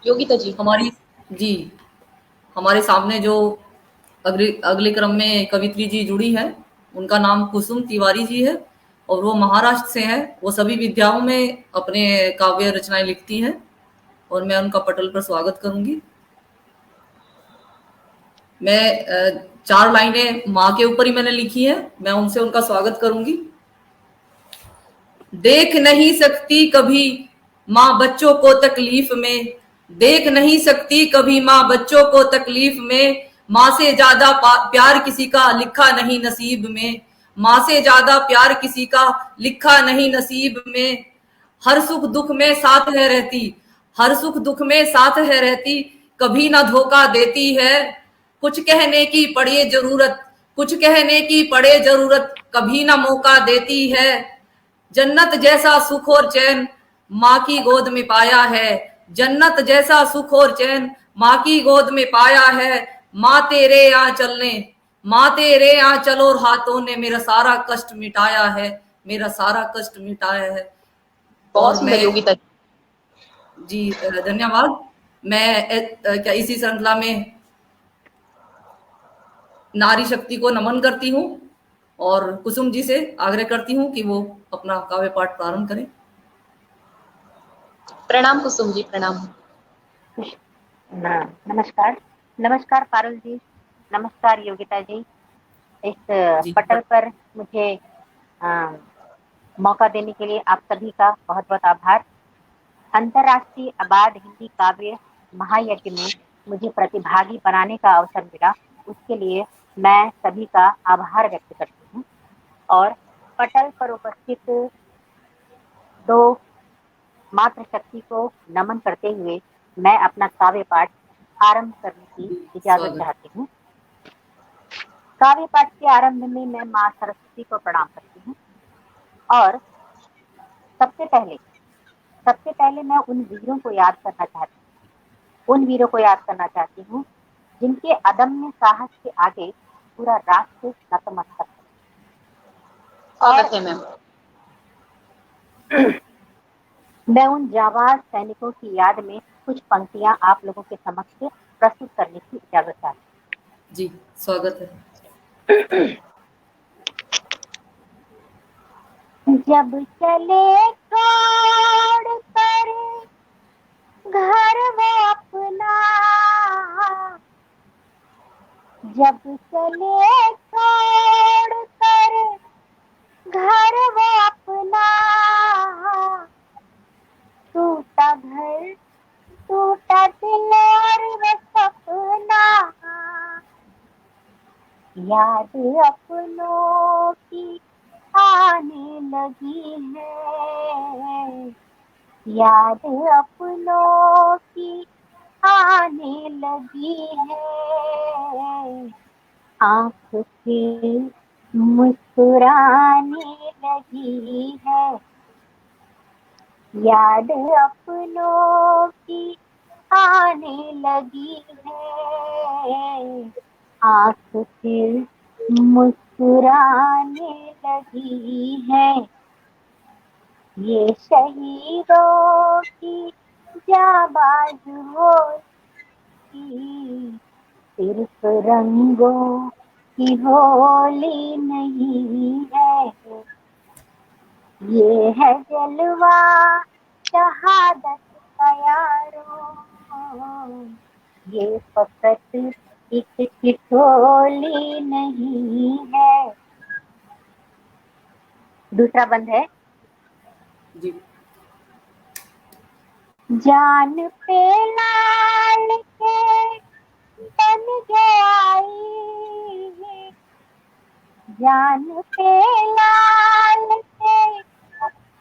योगिता जी। हमारी जी हमारे सामने जो अगले अगले क्रम में कवित्री जी जुड़ी है, उनका नाम कुसुम तिवारी जी है और वो महाराष्ट्र से हैं। वो सभी विद्याओं में अपने काव्य रचनाएं लिखती हैं और मैं उनका पटल पर स्वागत करूंगी। मैं 4 लाइनें माँ के ऊपर ही मैंने लिखी है, मैं उनसे उनका स्वागत करूंगी। देख नहीं सकती कभी माँ बच्चों को तकलीफ में, देख नहीं सकती कभी माँ बच्चों को तकलीफ में, माँ से ज्यादा प्यार किसी का लिखा नहीं नसीब में, माँ से ज्यादा प्यार किसी का लिखा नहीं नसीब में। हर सुख दुख में साथ है रहती, हर सुख दुख में साथ है रहती, कभी ना धोखा देती है। कुछ कहने की पड़े जरूरत, कुछ कहने की पड़े जरूरत, कभी ना मौका देती है। जन्नत जैसा सुख और चैन माँ की गोद में पाया है, जन्नत जैसा सुख और चैन माँ की गोद में पाया है। माँ तेरे यहाँ चलने, माँ तेरे यहाँ चलो और हाथों ने मेरा सारा कष्ट मिटाया है, मेरा सारा कष्ट मिटाया है। बहुत और सुंदर मैं योगिता जी। जी धन्यवाद। मैं क्या इसी श्रृंखला में नारी शक्ति को नमन करती हूँ और कुसुम जी से आग्रह करती हूँ कि वो अपना काव्य पाठ प्रारंभ करें। प्रणाम कुसुम जी, प्रणाम। नमस्कार। नमस्कार पारुल जी, नमस्कार योगिता जी। इस जी पटल पर मुझे मौका देने के लिए आप सभी का बहुत बहुत आभार। अंतर्राष्ट्रीय आबाद हिंदी काव्य महायज्ञ में मुझे प्रतिभागी बनाने का अवसर मिला, उसके लिए मैं सभी का आभार व्यक्त करती हूँ। और पटल पर उपस्थित दो मातृशक्ति को नमन करते हुए मैं अपना काव्य पाठ आरंभ करने की इजाजत स्वागत। चाहती हूँ। काव्य पाठ के आरंभ में मैं माँ सरस्वती को प्रणाम करती हूँ और सबसे पहले मैं उन वीरों को याद करना चाहती हूँ, उन वीरों को याद करना चाहती हूँ जिनके अदम्य साहस के आगे पूरा राष्ट्र नतमस्तक है। स्वागत है मैम। मैं उन जाबाज सैनिकों की याद में कुछ पंक्तियां आप लोगों के समक्ष प्रस्तुत करने की इजाजत चाहती हूँ। जी स्वागत है। जब चले छोड़ कर घर वो अपना, जब चले छोड़ कर घर वो अपना, टूटा घर टूटा दिल और वो सपना, याद अपनों की आने लगी है, याद अपनों की आने लगी है, आंख फिर मुस्कुराने लगी है, याद अपनों की आने लगी है, आंख फिर मुस्कुराने लगी है। ये शहीदों की जाबाज होली, सिर्फ रंगों की होली नहीं है, ये है जलवा शहादत का यारों, ये फकत एक ठिठोली नहीं है। दूसरा बंद है। जी जान पे लाल के तन गई, जान पे लाल के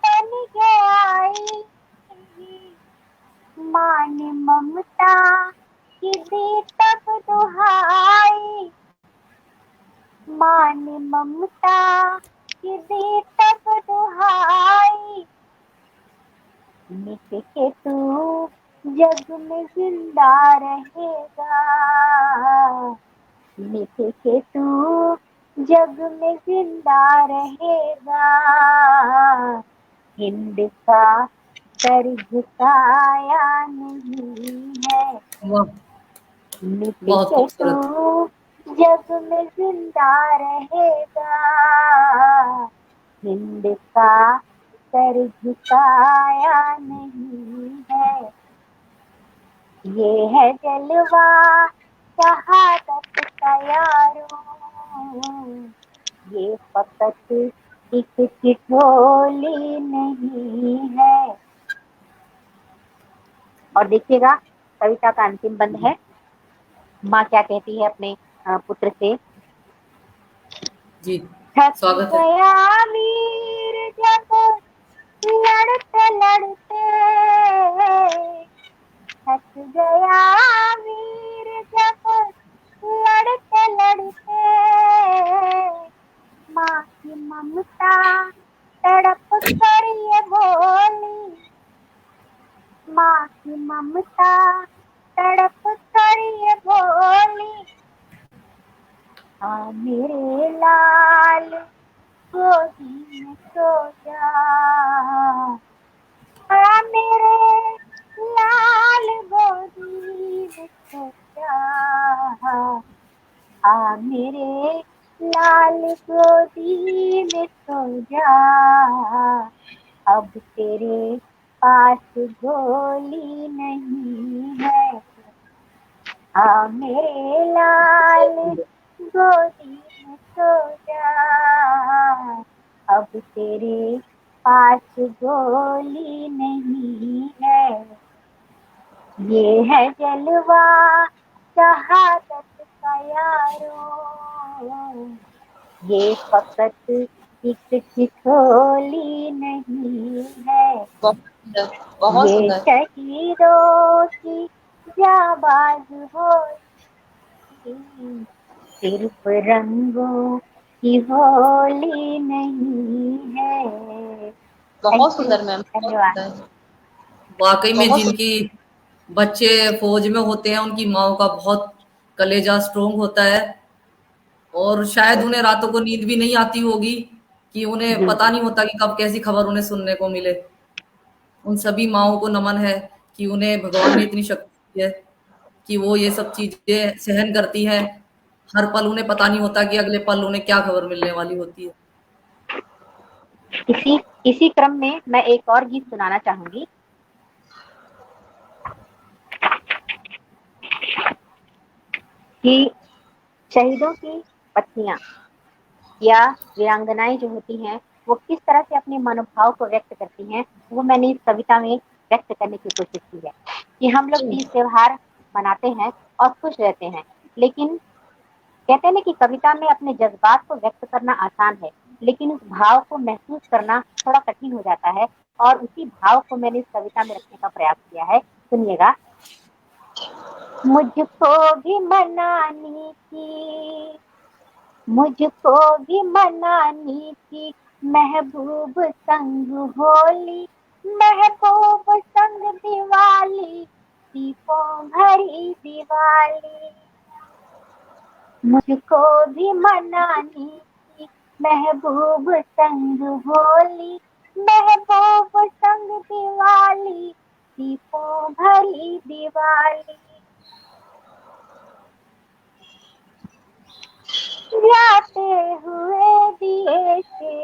तन गई, माँ ने ममता की दी तब दुहाई, माँ ने ममता की दी तब दुहाई, मिट के तू जग में जिंदा रहेगा, मिट के तू जग में जिंदा रहेगा, हिंद का सर झुकाया नहीं वाह, मिट बहुत के खूबसूरत। तू जग में जिंदा रहेगा, हिंद का सर झुकाया नहीं है, ये है जलवा शहादत का यारों, ये फकत एक ठिठोली नहीं है। और देखिएगा कविता का अंतिम बंद है। माँ क्या कहती है अपने पुत्र से? जी, थक स्वागत है। गया वीर जब लड़ते लड़ते, थक गया वीर जब लड़ते लड़ते, माँ की ममता तड़प कर ये बोली, माँ की ममता तड़प कर ये बोली, हाँ मेरे लाल गोदी में सो जा, हाँ मेरे लाल गोदी में सो जा, हाँ मेरे लाल गोदी में सो जा, अब तेरे पास गोली नहीं है, हाँ मेरे लाल गोदी में सो जा, अब तेरे पास गोली नहीं है, ये है जलवा शहादत का यारों, ये फकत एक ठिठोली नहीं है, बहुत सुंदर, बहुत ये सुंदर। शहीदों की जाबाज होली, सिर्फ रंगों की होली नहीं है। बहुत थैंक यू, सुंदर मैम, बहुत धन्यवाद। सुंदर। वाकई में बहुत जिनकी बच्चे फौज में होते हैं उनकी माओ का बहुत कलेजा स्ट्रोंग होता है, और शायद उन्हें रातों को नींद भी नहीं आती होगी कि उन्हें जी पता नहीं होता कि कब कैसी खबर उन्हें सुनने को मिले। उन सभी माओं को नमन है कि उन्हें भगवान ने इतनी शक्ति दी है कि वो ये सब चीजें सहन करती हैं। हर पल उन्हें पता नहीं होता कि अगले पल उन्हें क्या खबर मिलने वाली होती है। इसी इसी क्रम में मैं एक और गीत सुनाना चाहूंगी। कि शहीदों की पत्नियां या वीरांगनाएं जो होती हैं वो किस तरह से अपने मनोभाव को व्यक्त करती हैं, वो मैंने इस कविता में व्यक्त करने की कोशिश की है। कि हम लोग तीज त्योहार मनाते हैं और खुश रहते हैं, लेकिन कहते हैं ना कि कविता में अपने जज्बात को व्यक्त करना आसान है, लेकिन उस भाव को महसूस करना थोड़ा कठिन हो जाता है, और उसी भाव को मैंने इस कविता में रखने का प्रयास किया है। सुनिएगा। मुझको भी मनानी थी, मुझको भी मनानी थी, महबूब संग होली, महबूब संग दिवाली, दीपों भरी दिवाली। मुझको भी मनानी थी, महबूब संग होली, महबूब संग दिवाली, दीपों भरी दिवाली। जाते हुए दिए से,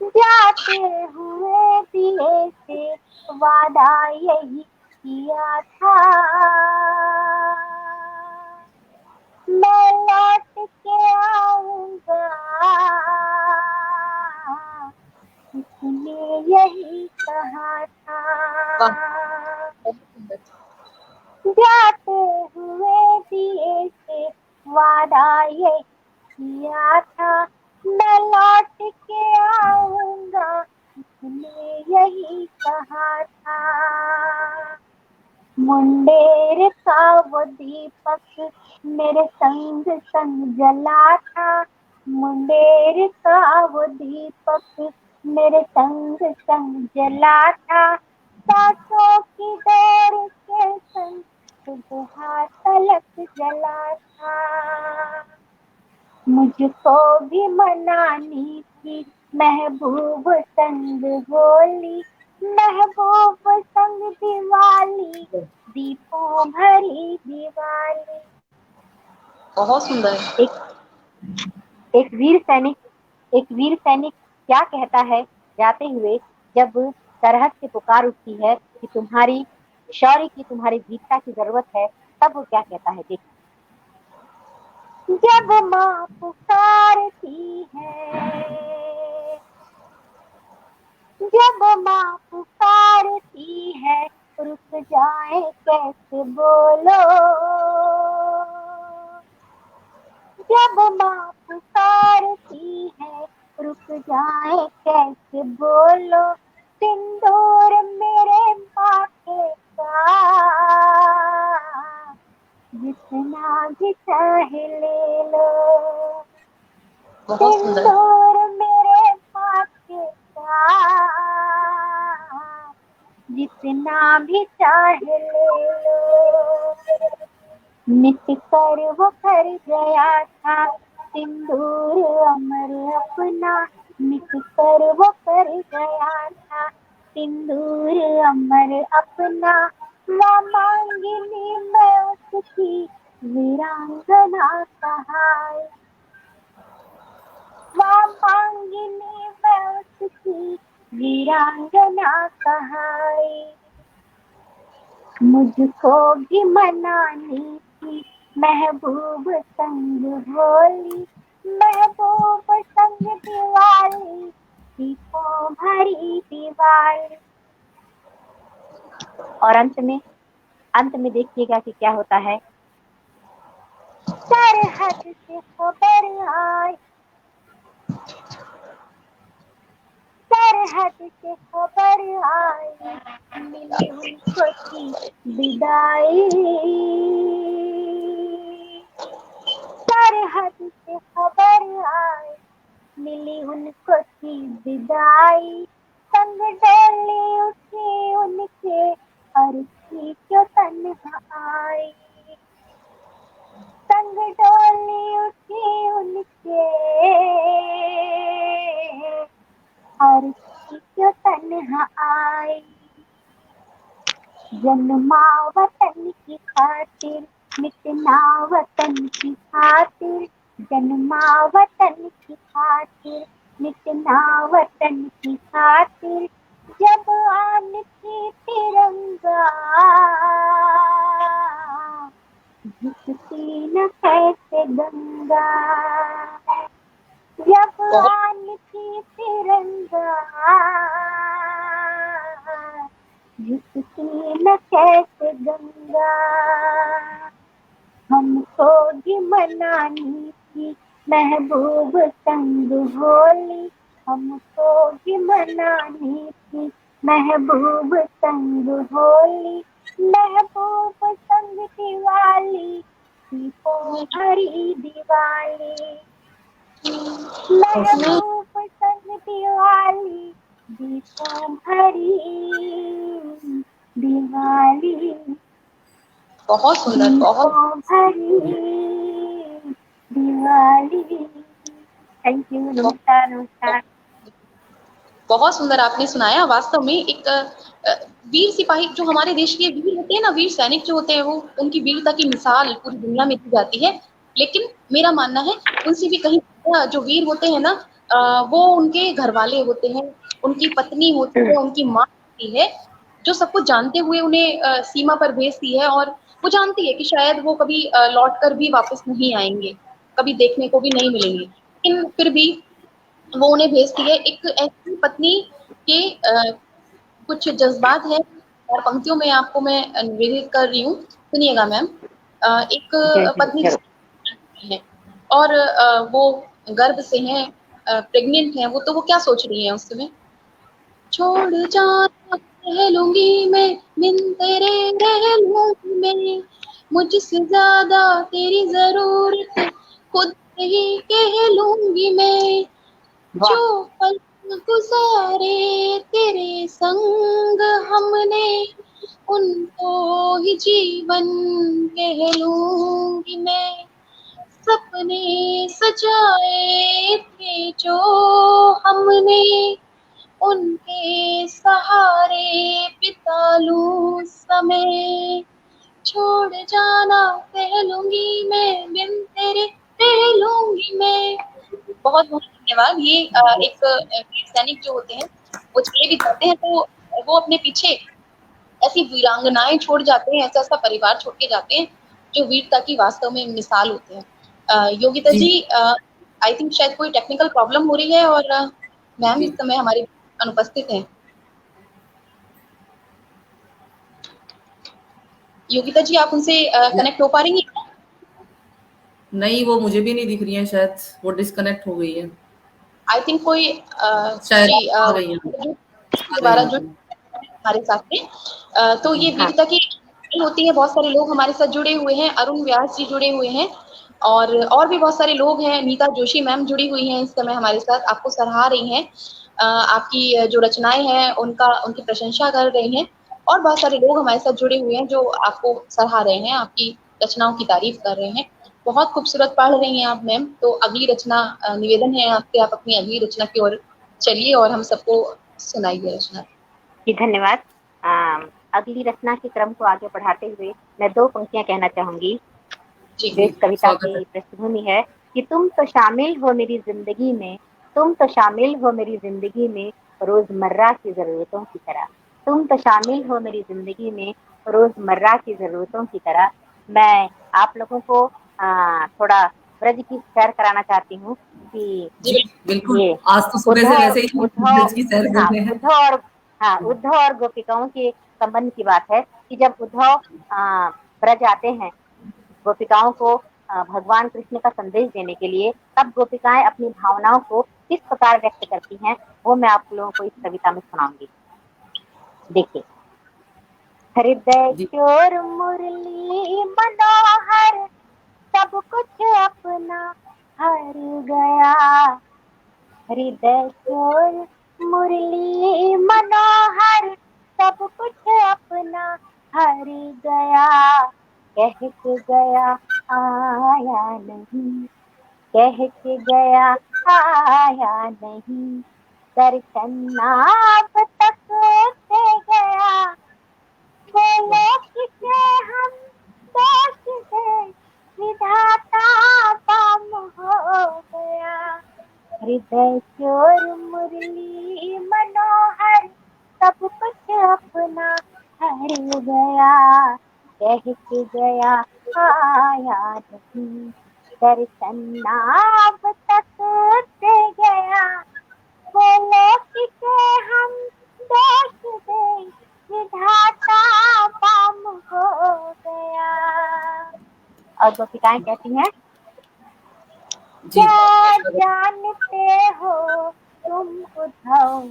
जाते हुए दिए से, वादा यही किया था, मैं लौट के आऊंगा, इसने यही कहा था। बहुत सुंदर। जाते हुए दिए से, वादा ये किया था, मैं लौट के आऊंगा, इसने यही कहा था। मुंडेर का वो दीपक मेरे संग संग जला था, मुंडेर का वो दीपक मेरे संग संग जला था, सांसों की डोर के संग सुबह तलक जला था। मुझको भी मनानी थी, महबूब संग होली, महबूब संग दिवाली, दीपों भरी दिवाली। बहुत सुंदर। एक एक वीर सैनिक क्या कहता है जाते हुए, जब सरहद से पुकार उठती है कि तुम्हारी शौर्य की, तुम्हारी वीरता की जरूरत है, तब वो क्या कहता है? देखिए, जब माँ पुकारती है, जब माँ पुकारती है, रुक जाए कैसे बोलो। जब माँ पुकारती है, रुक जाए कैसे बोलो। सिंदूर मेरे माथे का जितना भी चाहे ले लो। बहुत सुंदर। सिंदूर मेरे माथे का जितना भी चाहे ले लो। मिट कर वो कर गया था सिंदूर अमर अपना, मिट कर वो कर गया था सिंदूर अमर अपना। ना मांगिनी मैं उसकी वीरांगना कहाई, ना मांगिनी मैं उसकी वीरांगना कहाई। मुझको भी मनानी थी महबूब संग भोली, महबूब संग दिवाली, दीपों भरी दिवाली। और अंत में देखिएगा कि क्या होता है। सरहद से खबर आई, सरहद से खबर आई, मिली उनको थी विदाई। सरहद से खबर आई, मिली उनको थी विदाई। संग डोली उठी उनके, अर्थी क्यों तन्हा आई। संग डोली उठी उनके, अर्थी क्यों तन्हा आई। जन्मा वतन की खातिर, मिटना वतन की खातिर, जन्मा वतन की खातिर, मिटना वतन की खातिर। जब आन थी तिरंगा, झुकती न कैसे गंगा। जब आन थी तिरंगा, झुकती न कैसे गंगा। हमको भी मनानी थी महबूब संग होली, हमको भी मनानी थी महबूब संग होली, महबूब संग दिवाली, दीपों भरी दिवाली। महबूब संग दिवाली, दीपों भरी दिवाली। बहुत सुंदर। बहुत भरी दिवाली। Thank you. नमस्कार। नमस्कार। बहुत सुंदर आपने सुनाया। वास्तव में एक वीर सिपाही जो हमारे देश के वीर होते हैं ना, वीर सैनिक जो होते हैं, वो उनकी वीरता की मिसाल पूरी दुनिया में दी जाती है। लेकिन मेरा मानना है उनसे भी कहीं जो वीर होते हैं ना, वो उनके घर वाले होते हैं, उनकी पत्नी होती है, उनकी माँ होती है, जो सब कुछ जानते हुए उन्हें सीमा पर भेजती है। और वो जानती है कि शायद वो कभी लौट कर भी वापस नहीं आएंगे, कभी देखने को भी नहीं मिलेंगे, लेकिन फिर भी वो उन्हें भेजती है। एक ऐसी पत्नी के कुछ जज्बात है, और पंक्तियों में आपको मैं निवेदित कर रही हूँ, सुनिएगा मैम। एक पत्नी है और वो गर्भ से है, प्रेग्नेंट है वो, तो वो क्या सोच रही है उस समय? छोड़ जाना रह लूंगी मैं, बिन तेरे रह लूंगी मैं, मुझसे ज्यादा तेरी जरूरत खुद ही कह लूंगी मैं। जो पल गुजारे तेरे संग हमने, उनको ही जीवन कह लूंगी मैं। सपने सजाए थे जो हमने, उनके सहारे बिता लूं समय। छोड़ जाना रह लूंगी मैं, बिन तेरे रह लूंगी मैं। बहुत बहुत धन्यवाद। ये एक वीर सैनिक जो होते हैं वो चले भी जाते हैं तो वो अपने पीछे ऐसी वीरांगनाएं छोड़ जाते हैं, ऐसा ऐसा परिवार छोड़ के जाते हैं जो वीरता की वास्तव में मिसाल होते हैं। योगिता जी जी, आई थिंक शायद कोई टेक्निकल प्रॉब्लम हो रही है और मैम इस जी समय हमारे अनुपस्थित हैं। योगिता जी, आप उनसे कनेक्ट हो पा रही हैं? नहीं, वो मुझे भी नहीं दिख रही है, शायद वो डिस्कनेक्ट हो गई है। आई थिंक कोई शायद जी आ गई है, आ गई दोबारा है। जुड़ हमारे साथ में। तो जी ये हाँ वीरता की होती है, बहुत सारे लोग हमारे साथ जुड़े हुए हैं, अरुण व्यास जी जुड़े हुए हैं और भी बहुत सारे लोग हैं। नीता जोशी मैम जुड़ी हुई हैं इस समय हमारे साथ, आपको सराहा रही हैं। आपकी जो रचनाएं हैं उनका उनकी प्रशंसा कर रही हैं और बहुत सारे लोग हमारे साथ जुड़े हुए हैं जो आपको सराहा रहे हैं, आपकी रचनाओं की तारीफ कर रहे हैं। बहुत खूबसूरत पढ़ रही हैं आप मैम। तो अगली रचना, निवेदन है आपसे, आप अपनी अगली रचना की ओर चलिए और हम सबको सुनाइए रचना। जी धन्यवाद। अगली रचना के क्रम को आगे बढ़ाते हुए मैं 2 पंक्तियां कहना चाहूंगी जी जो जी, इस कविता स्वागत है। की पृष्ठभूमि है कि तुम तो शामिल हो मेरी जिंदगी में, तुम तो शामिल हो मेरी जिंदगी में रोजमर्रा की जरूरतों की तरह, तुम तो शामिल हो मेरी जिंदगी में रोजमर्रा की जरूरतों की तरह। मैं आप लोगों को थोड़ा ब्रज की सैर कराना चाहती हूँ कि जी जी, बिल्कुल। ये आज तो सुबह से उद्धव वैसे ही हम उद्धव ब्रज की सैर कर हाँ रहे हैं। उद्धव और हाँ उद्धव और गोपिकाओं के संबंध की बात है कि जब उद्धव ब्रज आते हैं गोपिकाओं को भगवान कृष्ण का संदेश देने के लिए, तब गोपिकाएं अपनी भावनाओं को किस प्रकार व्यक्त करती हैं वो मैं आप लोगों को इस कविता में सुनाऊंगी। देखिए, हृदय जी चोर मुरली मनोहर सब कुछ अपना हर गया, हृदय चोर मुरली मनोहर सब कुछ अपना हर गया, कह के गया आया नहीं, कह के गया आया नहीं, दर्शन अब तक से गया, बोले किसे हम दोष दे, विधाता काम हो गया, हृदय चोर मुरली मनोहर सब कुछ अपना हर गया, कह के गया आया नहीं, दर्शन अब तक से गया, बोले किसे हम दोष दे, विधाता काम हो गया। और गोपिकाएं कहती हैं, जी क्या स्वागत जानते हो तुम उद्धव,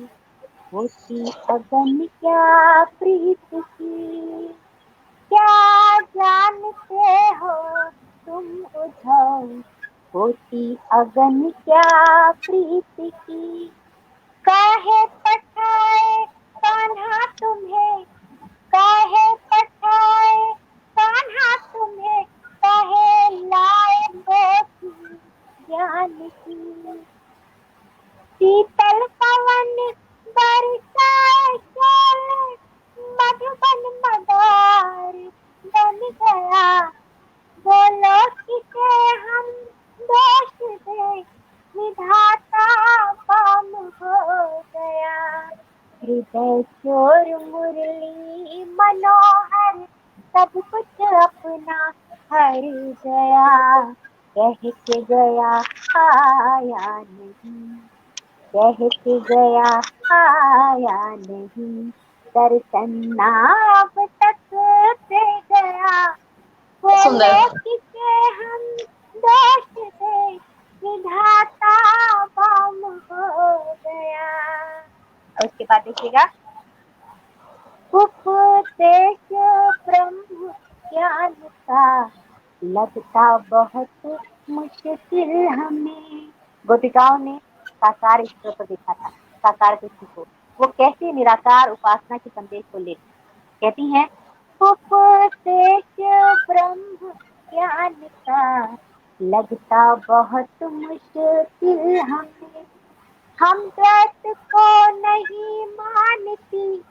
होती अगन क्या प्रीत की, क्या जानते हो तुम उद्धव, होती अगन क्या प्रीत की, काहे पठाए कान्हा तुम्हें, काहे पठाए कान्हा तुम्हें, काहे लाए पोथी ज्ञान की, शीतल पवन बरसाए शोले, मधुबन मदार बन गया, बोलो किसे हम दोष दे, विधाता काम हो गया, हृदय चोर मुरली मनोहर सब कुछ अपना हर गया, कह के गया आया नहीं, कह के गया आया नहीं, दर्शन अब तक से गया, बोले सुंदर। किसे हम दोष दे, विधाता काम हो गया। और उसके बाद देखिएगा, उपदेश ब्रह्म ज्ञान का लगता बहुत मुश्किल हमें, गोपिकाओं ने साकार ईश्वर को देखा था, साकार कृष्ण को, वो कैसे निराकार उपासना के संदेश को ले कहती हैं, उपदेश ब्रह्म ज्ञान का लगता बहुत मुश्किल हमें, हम द्वैत को नहीं मानती,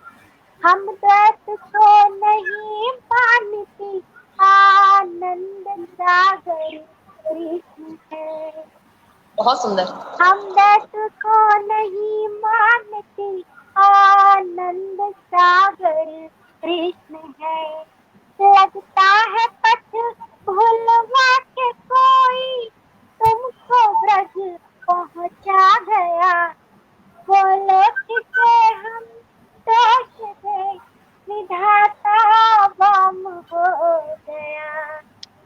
हम द्वैत को नहीं मानती, आनंद सागर कृष्ण है। बहुत सुंदर। हम द्वैत को नहीं मानती, आनंद सागर कृष्ण है। लगता है पथ भुलवा के कोई तुमको ब्रज पहुंचा गया। बोलो किसे हम दोष दे, विधाता बम हो गया।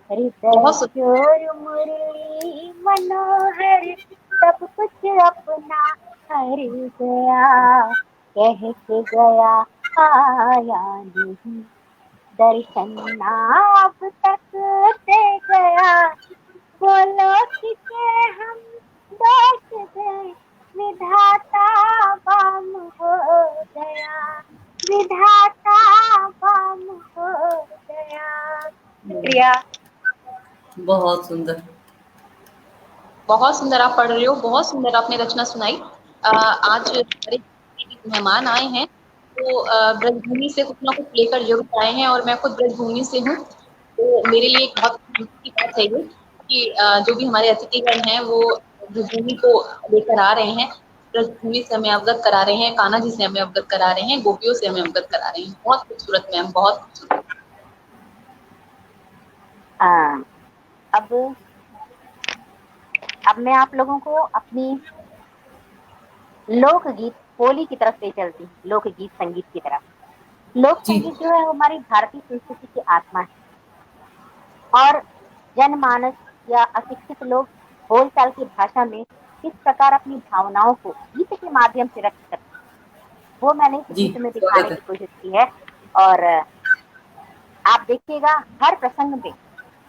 हृदय बहुत सुंदर। चोर मुरली मनोहर, सब कुछ अपना हर गया। कह के गया आया नहीं, दर्शन अब तक दे गया। बोलो किसे हम दोष दें, विधाता बम हो गया। विधाता बम हो गया। शुक्रिया। बहुत सुंदर। बहुत सुंदर आप पढ़ रहे हो, बहुत सुंदर आपने रचना सुनाई। आज हमारे मेहमान आए हैं, तो ब्रजभूमि से कुछ ना कुछ लेकर जरूर आए हैं, और मैं खुद ब्रजभूमि से हूँ, तो मेरे लिए एक बहुत खुशी की बात है ये कि जो भी हमारे अतिथिगण हैं वो ब्रजभूमि को लेकर आ रहे हैं, ब्रजभूमि से हमें अवगत करा रहे हैं, कान्हा जी से हमें अवगत करा रहे हैं, गोपियों से हमें अवगत करा रहे हैं। बहुत खूबसूरत मैम, बहुत खूबसूरत। अब मैं आप लोगों को अपनी लोकगीत होली की तरफ ले चलती हूँ। लोकगीत संगीत की तरफ। लोक जी संगीत जो है हमारी भारतीय संस्कृति की आत्मा है, और जनमानस या अशिक्षित लोग बोलचाल की भाषा में किस प्रकार अपनी भावनाओं को गीत के माध्यम से व्यक्त करते हैं, वो मैंने इस जी, गीत में दिखाने स्वागत है। की कोशिश की है। और आप देखिएगा हर प्रसंग में,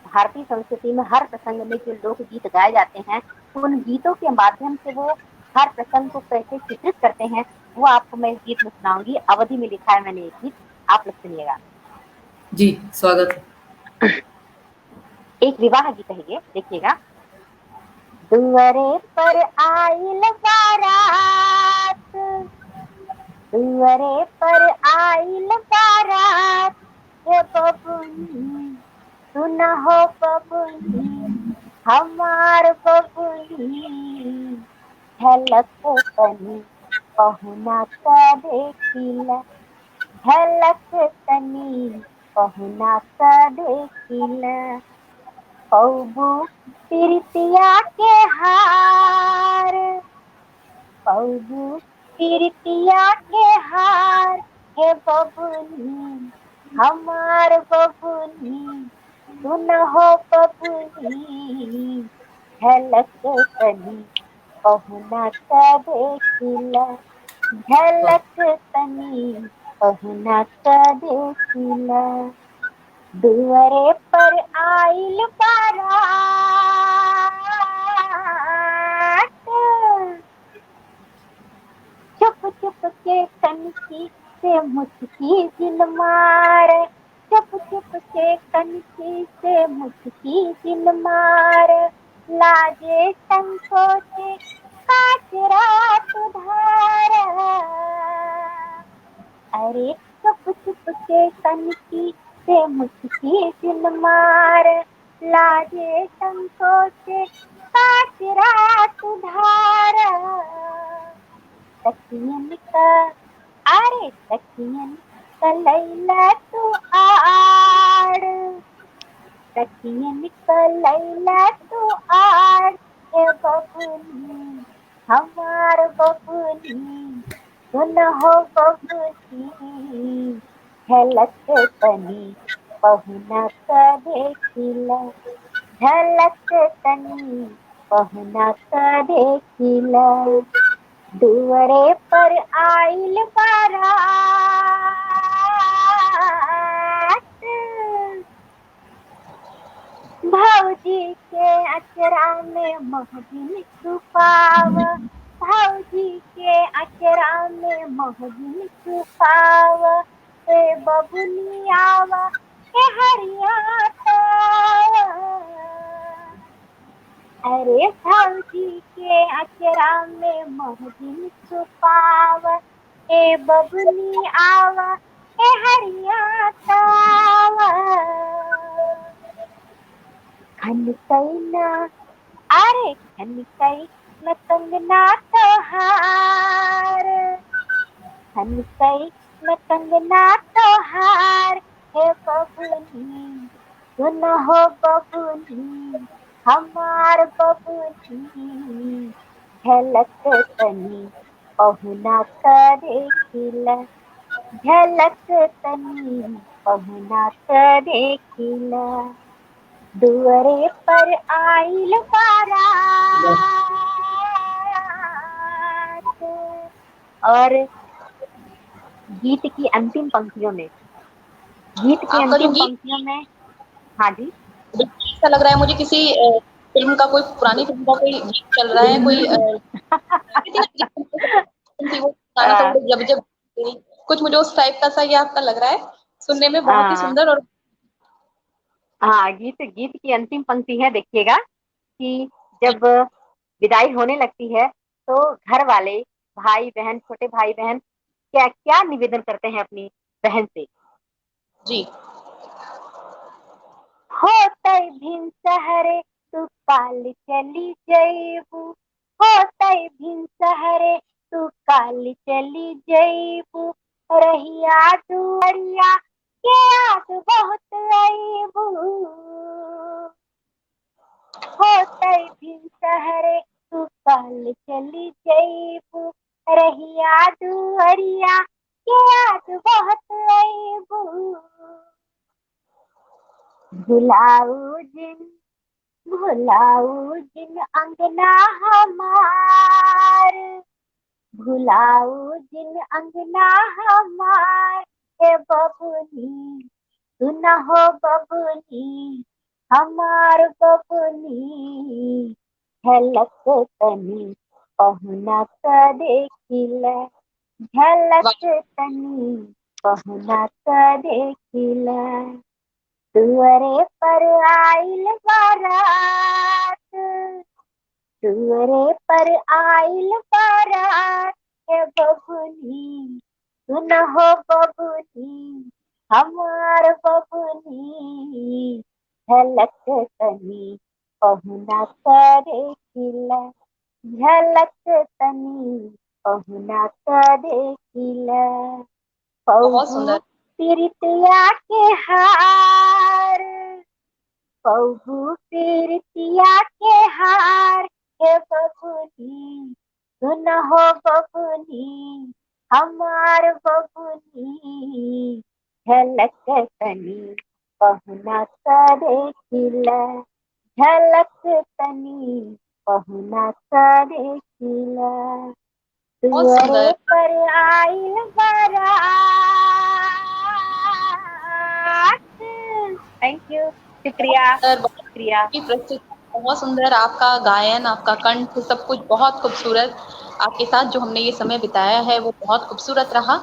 भारतीय संस्कृति में हर प्रसंग में जो लोकगीत गाए जाते हैं, उन गीतों के माध्यम से वो हर प्रसंग को कैसे चित्रित करते हैं, वो आपको मैं इस गीत में सुनाऊंगी। अवधि में लिखा है मैंने एक गीत, आप लोग सुनिएगा। जी, स्वागत है। एक विवाह गीत है ये, देखिएगा। दुअरे पर आइल बारात, दुअरे पर आइल बारात, हे बबुनी सुन हो बबुनी, हमार बबुनी झलक तनी पहुना का देखिला, झलक तनी पहुना का देखिला। पौबू तिरतिया के हार, पौबू तिरतिया के हार, हे बबुनी हमार बबुनी सुन हो बबुनी, झलक तनी पहुना का देखिला, झलक तनी पहुना का देखिला। दुअरे पर आइल बारात, चुप चुप के कनखी से मुस्की दिल मार, चुप चुप के कनखी से मुस्की दिल मार, लाजे संकोचे काच रात धार। अरे चुप चुप के कनखी से मुस्की दिल मार, लाजे संकोचे काच रात धार। सखियन का, अरे सखियन का लैला तू आड़, सखियन का लैला तू आड़, हे बबुनी हमार बबुनी सुन हो बबुनी, झलक तनी पहुना का देखिला, झलक तनी पहुना का देखिला। दुअरे पर आइल बारात, भौजी के अचरा में महजिन छुपाव, भौजी के अचरा में महजिन छुपाव, ए बबुनी आवा के हरिया तावा। अरे भौजी के अचरा में महजिन छुपाव, ए बबुनी आवा ए हरिया सावन खनकैना अरे खनकै न कंगना तोहार खनकै न कंगना तोहार हे बबुनी सुन हो बबुनी हमार बबुनी झलक तनी पहुना करे खिला झलक तनी पहुना करे खिला दुअरे पर आइल बारात। और गीत की अंतिम पंक्तियों में आपका जो गीत हाँ जी ऐसा लग रहा है मुझे किसी फिल्म का, कोई पुरानी फिल्म का कोई गीत चल रहा है, कोई थी वो गाना था वो जब जब, कुछ मुझे उस टाइप का सा ये आपका लग रहा है, सुनने में बहुत ही सुंदर। और हाँ गीत की अंतिम पंक्ति है, देखिएगा कि जब विदाई होने लगती है तो घर वाले भाई बहन, छोटे भाई बहन क्या क्या निवेदन करते हैं अपनी बहन से। जी होतै भिन सहरे तू काल चली जइबू होतै भिन सहरे तू काल चली जइबू रहिया दुआरिया के याद बहुत आइबू होतै भिन सहरे तू काल चली जइबू रहिया दुआरिया के याद बहुत आइबू भुलाऊ जिन अंगना हमार भुलाऊ जिन अंगना हमार हे बबुनी सुन हो बबुनी हमार बबुनी झलक तनी पहुना करे खिला झलक तनी पहुना करे खिला दुअरे पर आइल बारात दुअरे पर आइल बारात हे बबुनी सुन हो बबुनी हमार बबुनी झलक तनी पहुना करे खिला झलक तनी पहुना करे खिला बहुत सुंदर। पीरितिया के हार पौगू पीरितिया के हार हे बबुनी सुन हो बबुनी हमार बबुनी झलक तनी पहुना करे खिला झलक तनी पहुना करे खिला दुअरे पर आइल बारात। थैंक यू, शुक्रिया। बहुत सुंदर आपका गायन, आपका कंठ, सब कुछ बहुत खूबसूरत। आपके साथ जो हमने ये समय बिताया है वो बहुत खूबसूरत रहा।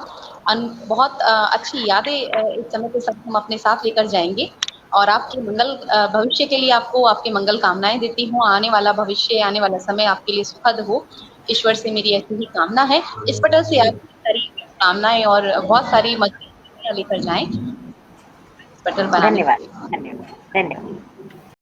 बहुत अच्छी यादें इस समय के सब हम अपने साथ लेकर जाएंगे और आपके मंगल भविष्य के लिए आपको आपके मंगल कामनाएं देती हूँ। आने वाला भविष्य, आने वाला समय आपके लिए सुखद हो, ईश्वर से मेरी ऐसी ही कामना है। इस पटल से आपकी सारी कामनाएं और बहुत सारी मजबूतियां लेकर जाएं इस पटल बनाने के लिए। धन्यवाद।